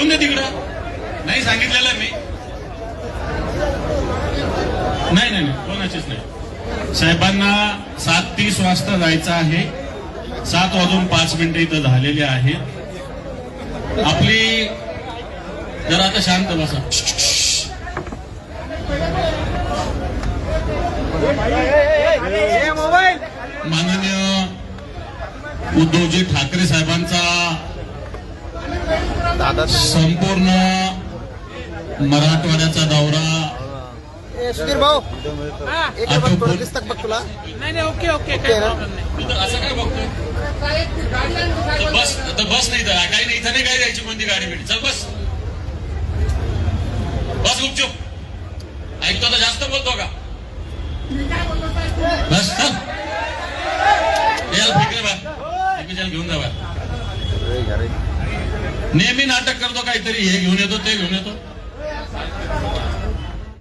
जाऊन दे तिकडं. नाही सांगितलेलं मी. नाही नाही नाही, कोणाचीच नाही. साहेबांना 7:30 वाजता जायचं आहे. 7:05 इथं झालेले आहेत. आपली जरा आता शांत बसा. माननीय उद्धवजी ठाकरे साहेबांचा संपूर्ण मराठवाड्याचा दौरा सुधीर भाऊ एक नंबर दिसतात बघ तुला. नाही ओके ओके काही प्रॉब्लेम नाही. असं काय बघतोय? बस बस नाही तर काही नाही, इथं नाही काय जायची कोणती गाडी भेटी. चल बस बस गुपचूप. ऐकतो तर जास्त बोलतो का? बस चल. याला फेकले बा, घेऊन जा बा. नेहमी नाटक करतो काहीतरी, हे घेऊन येतो ते घेऊन येतो.